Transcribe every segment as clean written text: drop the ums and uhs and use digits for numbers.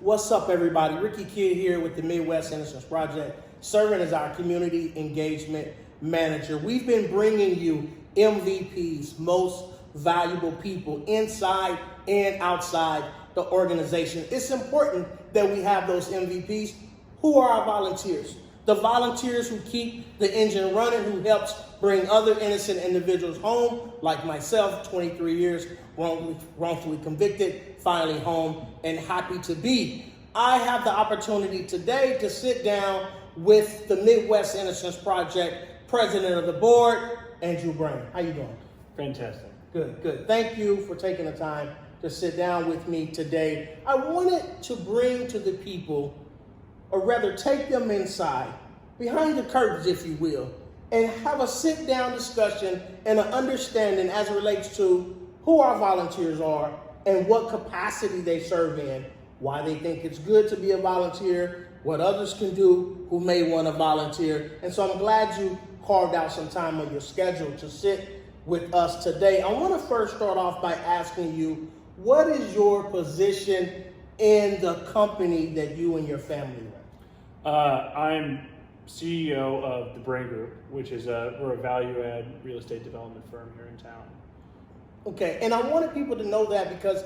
What's up, everybody? Ricky Kidd here with the Midwest Innocence Project, serving as our community engagement manager. We've been bringing you MVPs, most valuable people, inside and outside the organization. It's important that we have those MVPs. Who are our volunteers? The volunteers who keep the engine running, who helps bring other innocent individuals home, like myself, 23 years, wrongfully convicted, finally home and happy to be. I have the opportunity today to sit down with the Midwest Innocence Project president of the board, Andrew Brown. How you doing? Fantastic. Good. Thank you for taking the time to sit down with me today. I wanted to bring to the people, or rather take them inside, behind the curtains, if you will, and have a sit-down discussion and an understanding as it relates to who our volunteers are and what capacity they serve in, why they think it's good to be a volunteer, what others can do who may want to volunteer. And so I'm glad you carved out some time on your schedule to sit with us today. I want to first start off by asking you, what is your position in the company that you and your family run? I'm CEO of the Brain Group, which is we're a value-add real estate development firm here in town. Okay, and I wanted people to know that because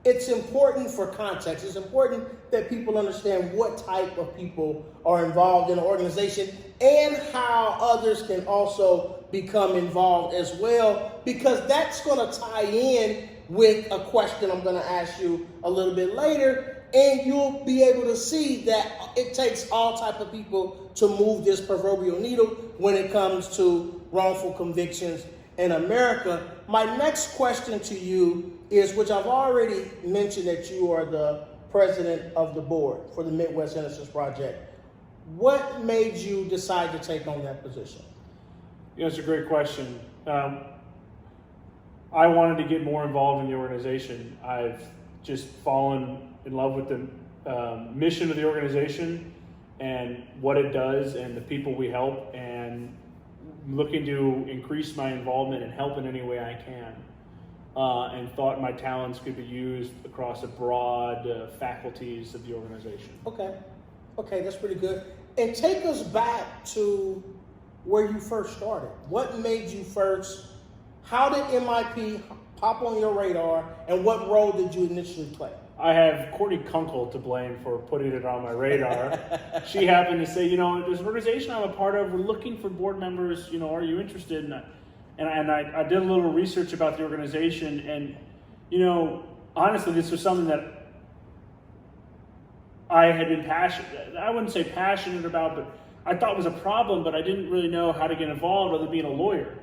it's important for context. It's important that people understand what type of people are involved in an organization and how others can also become involved as well, because that's going to tie in with a question I'm going to ask you a little bit later, and you'll be able to see that it takes all type of people to move this proverbial needle when it comes to wrongful convictions in America. My next question to you is, which I've already mentioned, that you are the president of the board for the Midwest Innocence Project. What made you decide to take on that position? Yeah, it's a great question. I wanted to get more involved in the organization. I've just fallen in love with the mission of the organization and what it does and the people we help, and looking to increase my involvement and help in any way I can. And thought my talents could be used across a broad faculties of the organization. Okay, that's pretty good. And take us back to where you first started. What made you first? How did MIP pop on your radar, and what role did you initially play? I have Courtney Kunkel to blame for putting it on my radar. She happened to say, there's an organization I'm a part of. We're looking for board members. Are you interested? And I did a little research about the organization, and honestly, this was something that I had been I wouldn't say passionate about, but I thought was a problem, but I didn't really know how to get involved other than being a lawyer.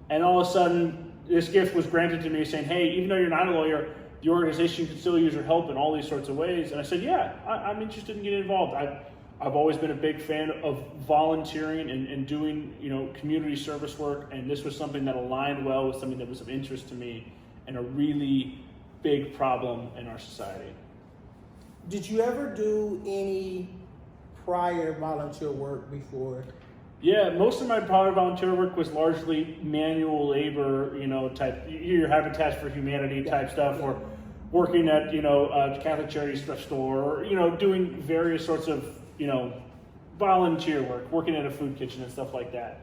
And all of a sudden, this gift was granted to me saying, hey, even though you're not a lawyer, the organization can still use your help in all these sorts of ways. And I said, yeah, I'm interested in getting involved. I've always been a big fan of volunteering and doing, community service work. And this was something that aligned well with something that was of interest to me and a really big problem in our society. Did you ever do any prior volunteer work before? Yeah, most of my prior volunteer work was largely manual labor, type, your Habitat for Humanity type stuff, or working at, a Catholic charity thrift store, or, doing various sorts of, volunteer work, working at a food kitchen and stuff like that.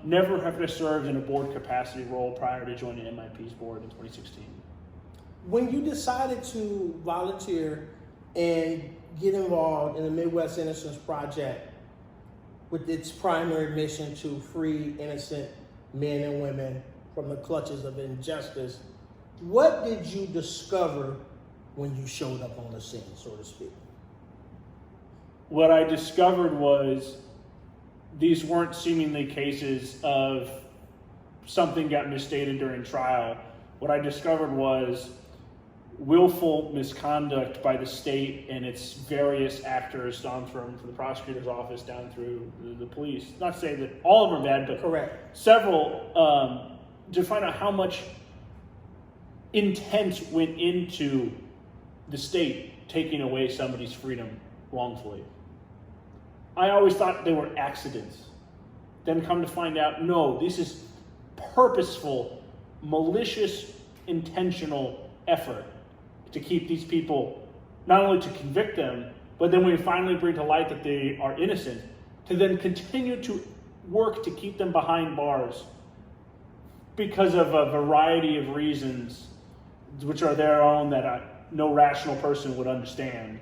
Never have I served in a board capacity role prior to joining MIP's board in 2016. When you decided to volunteer and get involved in the Midwest Innocence Project with its primary mission to free innocent men and women from the clutches of injustice, what did you discover when you showed up on the scene, so to speak? What I discovered was these weren't seemingly cases of something got misstated during trial. What I discovered was willful misconduct by the state and its various actors, down from the prosecutor's office down through the police. Not to say that all of them are bad, but correct. Several, to find out how much intent went into the state taking away somebody's freedom wrongfully. I always thought they were accidents. Then come to find out, no, this is purposeful, malicious, intentional effort to keep these people not only to convict them, but then when we finally bring to light that they are innocent, to then continue to work to keep them behind bars because of a variety of reasons, which are their own that no rational person would understand.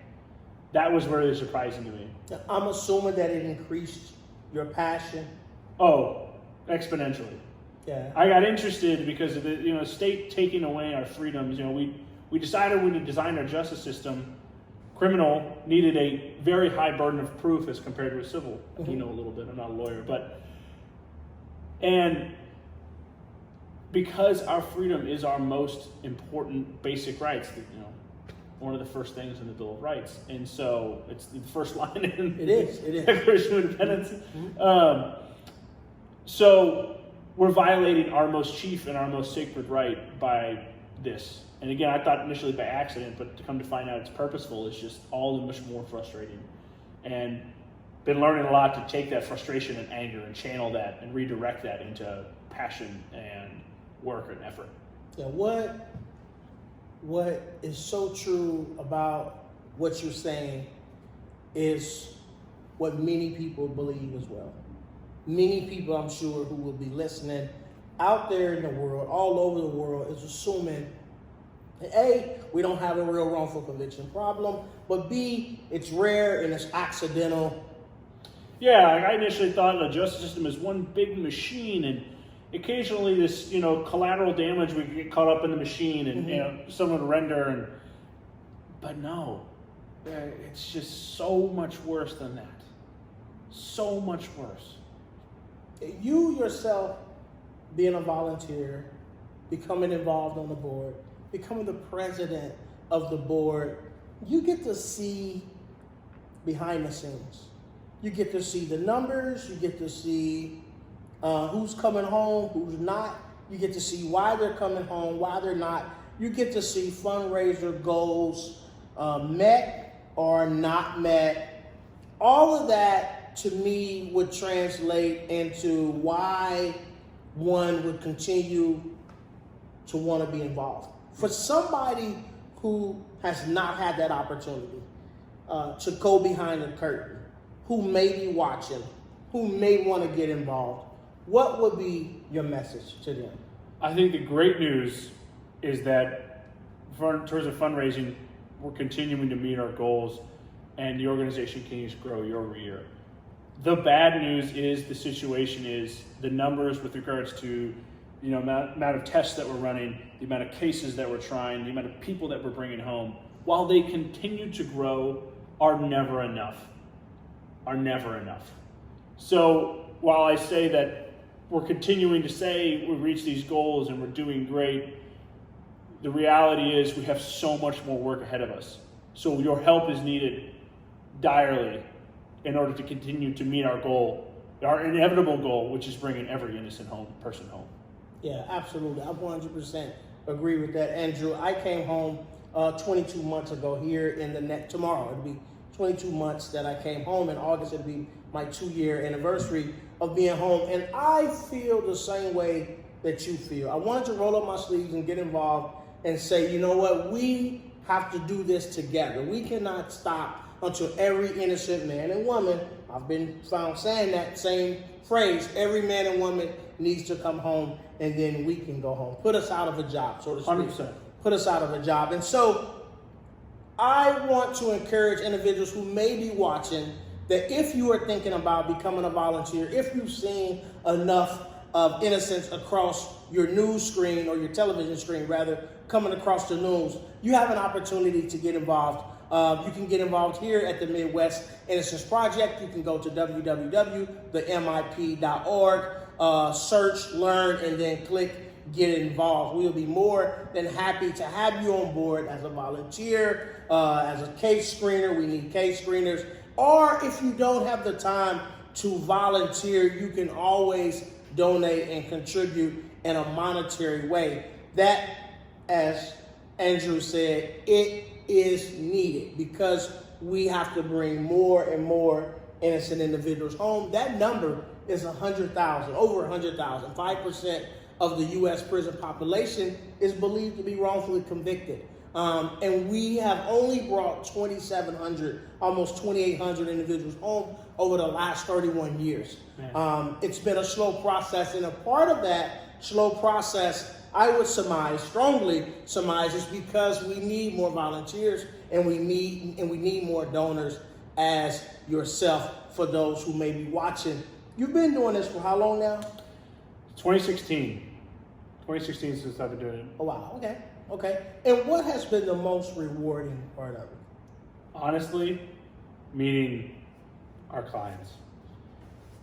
That was very surprising to me. I'm assuming that it increased your passion. Oh, exponentially. Yeah. I got interested because of the state taking away our freedoms. We decided when we designed our justice system, criminal needed a very high burden of proof as compared to a civil. Mm-hmm. You know a little bit. I'm not a lawyer, and because our freedom is our most important basic rights, one of the first things in the Bill of Rights, and so it's the first line in the Declaration of Independence. Mm-hmm. So we're violating our most chief and our most sacred right by this. And again, I thought initially by accident, but to come to find out it's purposeful is just all the much more frustrating. And been learning a lot to take that frustration and anger and channel that and redirect that into passion and work and effort. Yeah, what is so true about what you're saying is what many people believe as well. Many people, I'm sure, who will be listening out there in the world, all over the world, is assuming that A, we don't have a real wrongful conviction problem, but B, it's rare and it's accidental. Yeah, I initially thought the justice system is one big machine, and occasionally this, collateral damage would get caught up in the machine, and someone would render, but no, it's just so much worse than that. So much worse. You yourself, being a volunteer, becoming involved on the board, becoming the president of the board, you get to see behind the scenes. You get to see the numbers, you get to see who's coming home, who's not. You get to see why they're coming home, why they're not. You get to see fundraiser goals met or not met. All of that, to me, would translate into why one would continue to want to be involved. For somebody who has not had that opportunity to go behind the curtain, who may be watching, who may want to get involved, what would be your message to them? I think the great news is that in terms of fundraising, we're continuing to meet our goals and the organization continues to grow year over year. The bad news is the situation is the numbers with regards to amount of tests that we're running, the amount of cases that we're trying, the amount of people that we're bringing home, while they continue to grow, are never enough. So while I say that we're continuing to say we reach these goals and we're doing great, the reality is we have so much more work ahead of us. So your help is needed direly in order to continue to meet our goal, our inevitable goal, which is bringing every innocent person home. Yeah, absolutely. I 100% agree with that, Andrew. I came home 22 months ago here in tomorrow. It'll be 22 months that I came home. In August, it'll be my 2-year anniversary of being home. And I feel the same way that you feel. I wanted to roll up my sleeves and get involved and say, you know what, we have to do this together. We cannot stop until every innocent man and woman, I've been found saying that same phrase, every man and woman needs to come home, and then we can go home. Put us out of a job, so to speak. 100%. Put us out of a job. And so I want to encourage individuals who may be watching that if you are thinking about becoming a volunteer, if you've seen enough of innocence across your news screen or your television screen, rather, coming across the news, you have an opportunity to get involved. You can get involved here at the Midwest Innocence Project. You can go to www.themip.org, search, learn, and then click Get Involved. We'll be more than happy to have you on board as a volunteer, as a case screener. We need case screeners. Or if you don't have the time to volunteer, you can always donate and contribute in a monetary way. That, as Andrew said, it is needed because we have to bring more and more innocent individuals home. That number is 100,000, over 100,000. 5% of the U.S. prison population is believed to be wrongfully convicted. And we have only brought 2,700, almost 2,800 individuals home over the last 31 years. It's been a slow process, and a part of that slow process, I would strongly surmise, is because we need more volunteers and we need more donors as yourself. For those who may be watching, you've been doing this for how long now? 2016. 2016 since I've been doing it. Oh wow, okay. And what has been the most rewarding part of it? Honestly, meeting our clients.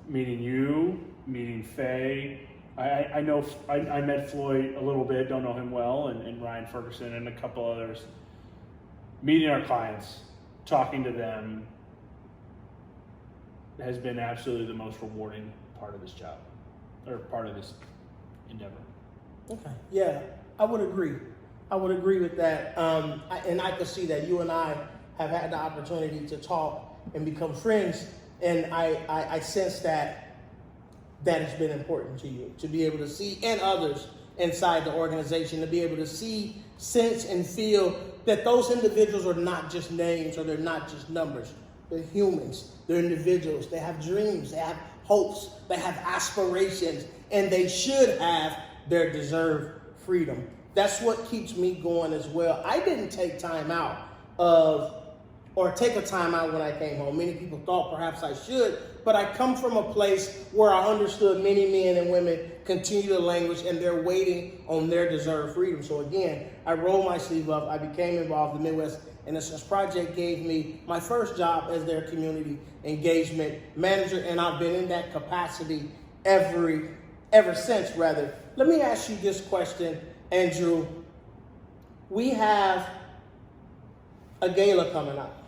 Meeting you, meeting Faye. I know I met Floyd a little bit, don't know him well, and Ryan Ferguson and a couple others. Meeting our clients, talking to them has been absolutely the most rewarding part of this job, or part of this endeavor. Okay, yeah, I would agree. I would agree with that. And I can see that you and I have had the opportunity to talk and become friends, and I sense that has been important to you, to be able to see, and others inside the organization, to be able to see, sense, and feel that those individuals are not just names, or they're not just numbers. They're humans, they're individuals, they have dreams, they have hopes, they have aspirations, and they should have their deserved freedom. That's what keeps me going as well. I didn't take time out take a time out when I came home. Many people thought perhaps I should, but I come from a place where I understood many men and women continue to languish, and they're waiting on their deserved freedom. So again, I rolled my sleeve up. I became involved in the Midwest Innocence Project, gave me my first job as their community engagement manager, and I've been in that capacity ever since. Let me ask you this question, Andrew. We have a gala coming up.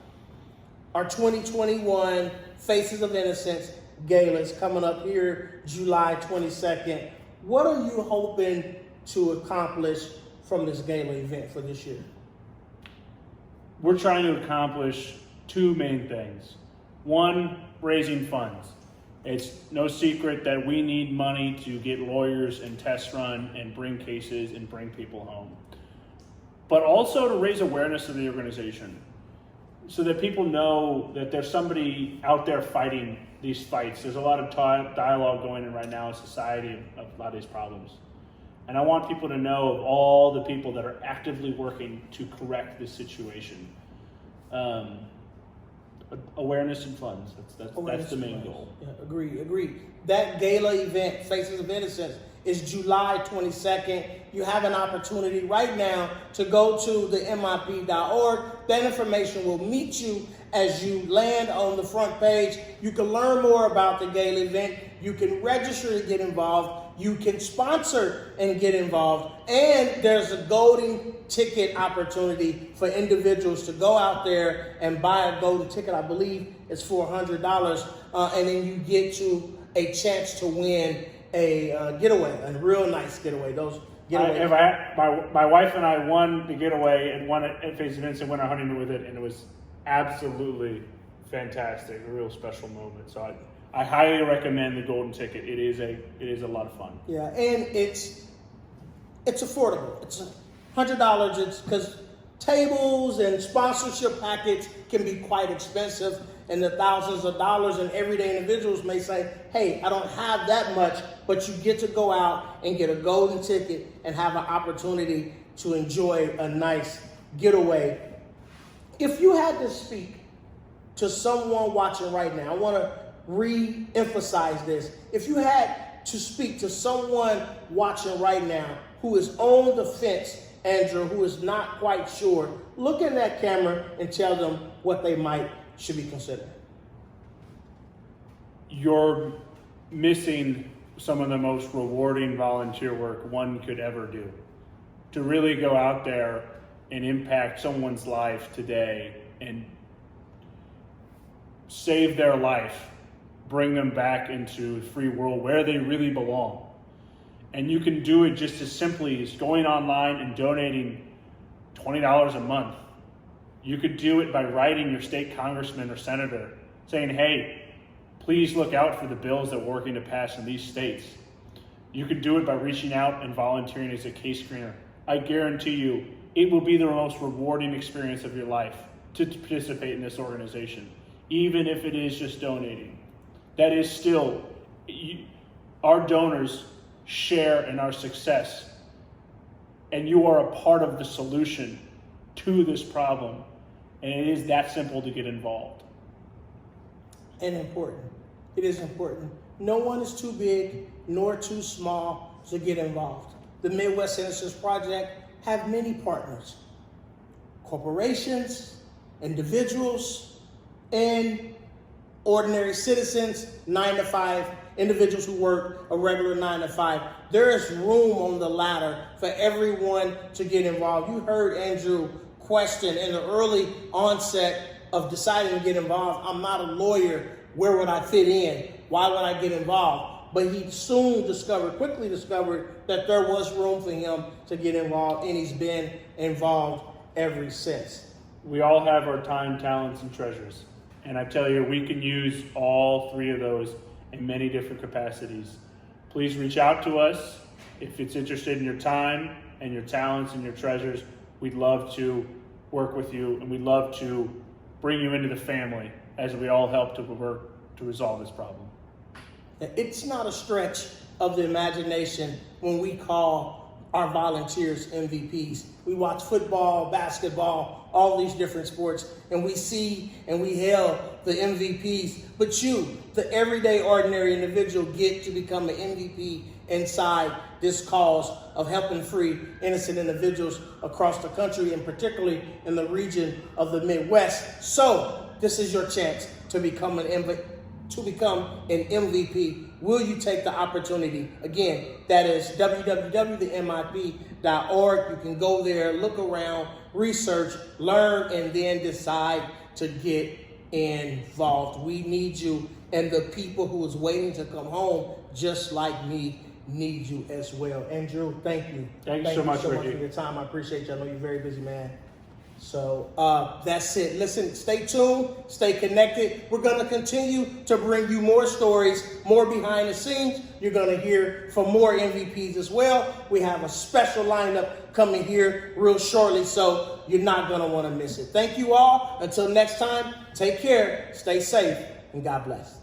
Our 2021 Faces of Innocence Gala is coming up here July 22nd. What are you hoping to accomplish from this gala event for this year? We're trying to accomplish two main things. One, raising funds. It's no secret that we need money to get lawyers and tests run and bring cases and bring people home. But also to raise awareness of the organization so that people know that there's somebody out there fighting these fights. There's a lot of dialogue going on right now in society of a lot of these problems. And I want people to know of all the people that are actively working to correct this situation. Awareness and funds, that's the main goal. Yeah, agree. That gala event, Faces of Innocence, is July 22nd. You have an opportunity right now to go to the MIP.org. That information will meet you as you land on the front page. You can learn more about the gala event. You can register to get involved. You can sponsor and get involved. And there's a golden ticket opportunity for individuals to go out there and buy a golden ticket. I believe it's $400. And then you get to a chance to win a getaway, a real nice getaway. Those getaways. My wife and I won the getaway and won it at Face Events and went on a honeymoon with it, and it was absolutely fantastic, a real special moment. So I highly recommend the golden ticket. It is a lot of fun. Yeah, and it's affordable. It's $100. It's because tables and sponsorship packets can be quite expensive, and the thousands of dollars, and everyday individuals may say, hey, I don't have that much, but you get to go out and get a golden ticket and have an opportunity to enjoy a nice getaway. If you had to speak to someone watching right now, I want to re-emphasize this. If you had to speak to someone watching right now who is on the fence, Andrew, who is not quite sure, look in that camera and tell them what they should be considering. You're missing some of the most rewarding volunteer work one could ever do. To really go out there and impact someone's life today and save their life, bring them back into the free world where they really belong. And you can do it just as simply as going online and donating $20 a month. You could do it by writing your state congressman or senator saying, hey, please look out for the bills that we're working to pass in these states. You could do it by reaching out and volunteering as a case screener. I guarantee you, it will be the most rewarding experience of your life to participate in this organization, even if it is just donating. That is still, our donors share in our success, and you are a part of the solution to this problem, and it is that simple to get involved. And important. It is important. No one is too big nor too small to get involved. The Midwest Innocence Project have many partners: corporations, individuals, and ordinary citizens, 9 to 5, individuals who work a regular 9 to 5. There is room on the ladder for everyone to get involved. You heard Andrew question in the early onset of deciding to get involved. I'm not a lawyer. Where would I fit in? Why would I get involved? But he quickly discovered that there was room for him to get involved, and he's been involved ever since. We all have our time, talents, and treasures. And I tell you, we can use all 3 of those in many different capacities. Please reach out to us if it's interested in your time and your talents and your treasures. We'd love to work with you, and we'd love to bring you into the family as we all help to work to resolve this problem. It's not a stretch of the imagination when we call our volunteers MVPs. We watch football, basketball, all these different sports, and we see and we hail the MVPs. But you, the everyday ordinary individual, get to become an MVP inside this cause of helping free innocent individuals across the country, and particularly in the region of the Midwest. So this is your chance to become an MVP. Will you take the opportunity? Again, that is www.themip.org. You can go there, look around, research, learn, and then decide to get involved. We need you, and the people who is waiting to come home, just like me, need you as well. Andrew, thank you. Thank you so much, for Ricky. your time. I appreciate you. I know you're a very busy man. So that's it. Listen, stay tuned, stay connected. We're going to continue to bring you more stories, more behind the scenes. You're going to hear from more MVPs as well. We have a special lineup coming here real shortly, so you're not going to want to miss it. Thank you all. Until next time, take care, stay safe, and God bless.